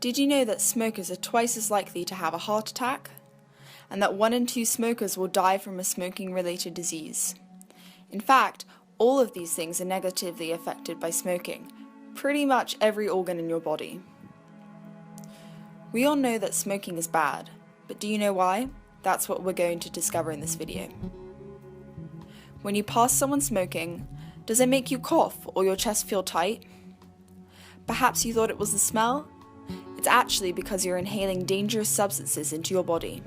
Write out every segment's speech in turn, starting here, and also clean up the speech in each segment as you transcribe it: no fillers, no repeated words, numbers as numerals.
Did you know that smokers are twice as likely to have a heart attack? And that 1 in 2 smokers will die from a smoking-related disease? In fact, all of these things are negatively affected by smoking, pretty much every organ in your body. We all know that smoking is bad, but do you know why? That's what we're going to discover in this video. When you pass someone smoking, does it make you cough or your chest feel tight? Perhaps you thought it was the smell? It's actually because you're inhaling dangerous substances into your body.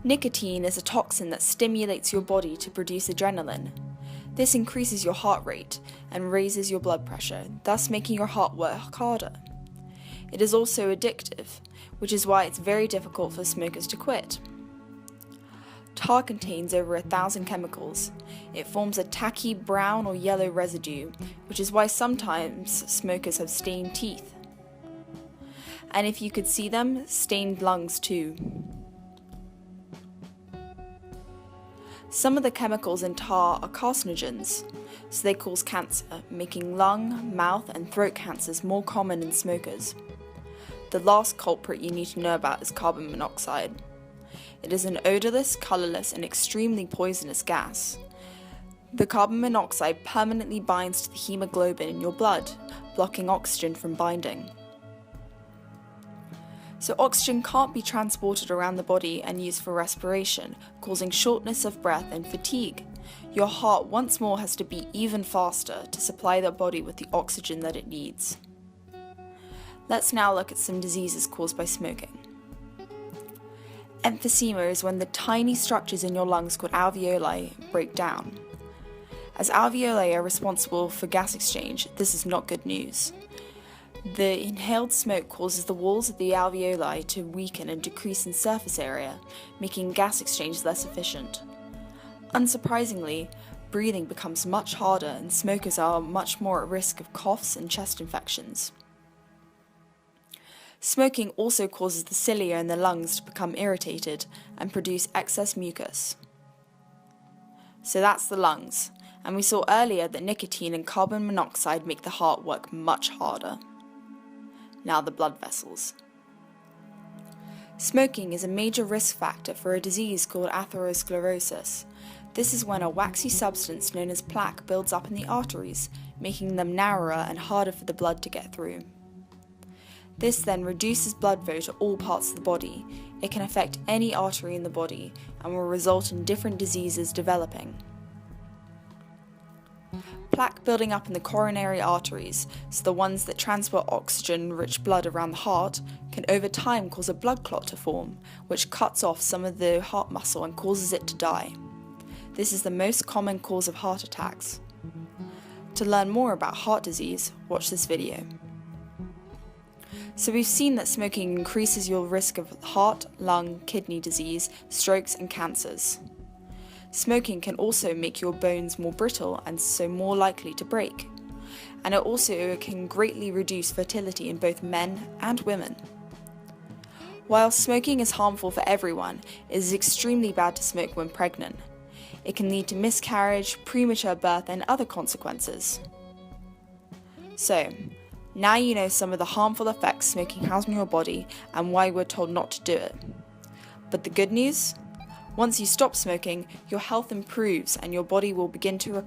Nicotine is a toxin that stimulates your body to produce adrenaline. This increases your heart rate and raises your blood pressure, thus making your heart work harder. It is also addictive, which is why it's very difficult for smokers to quit. Tar contains over 1,000 chemicals. It forms a tacky brown or yellow residue, which is why sometimes smokers have stained teeth. And if you could see them, stained lungs too. Some of the chemicals in tar are carcinogens, so they cause cancer, making lung, mouth, and throat cancers more common in smokers. The last culprit you need to know about is carbon monoxide. It is an odorless, colourless, and extremely poisonous gas. The carbon monoxide permanently binds to the hemoglobin in your blood, blocking oxygen from binding. So oxygen can't be transported around the body and used for respiration, causing shortness of breath and fatigue. Your heart once more has to beat even faster to supply the body with the oxygen that it needs. Let's now look at some diseases caused by smoking. Emphysema is when the tiny structures in your lungs called alveoli break down. As alveoli are responsible for gas exchange, this is not good news. The inhaled smoke causes the walls of the alveoli to weaken and decrease in surface area, making gas exchange less efficient. Unsurprisingly, breathing becomes much harder and smokers are much more at risk of coughs and chest infections. Smoking also causes the cilia in the lungs to become irritated and produce excess mucus. So that's the lungs, and we saw earlier that nicotine and carbon monoxide make the heart work much harder. Now the blood vessels. Smoking is a major risk factor for a disease called atherosclerosis. This is when a waxy substance known as plaque builds up in the arteries, making them narrower and harder for the blood to get through. This then reduces blood flow to all parts of the body. It can affect any artery in the body and will result in different diseases developing. Plaque building up in the coronary arteries, so the ones that transport oxygen-rich blood around the heart, can over time cause a blood clot to form, which cuts off some of the heart muscle and causes it to die. This is the most common cause of heart attacks. To learn more about heart disease, watch this video. So we've seen that smoking increases your risk of heart, lung, kidney disease, strokes, and cancers. Smoking can also make your bones more brittle and so more likely to break. And it also can greatly reduce fertility in both men and women. While smoking is harmful for everyone, it is extremely bad to smoke when pregnant. It can lead to miscarriage, premature birth, and other consequences. So, now you know some of the harmful effects smoking has on your body and why we're told not to do it. But the good news? Once you stop smoking, your health improves and your body will begin to recover.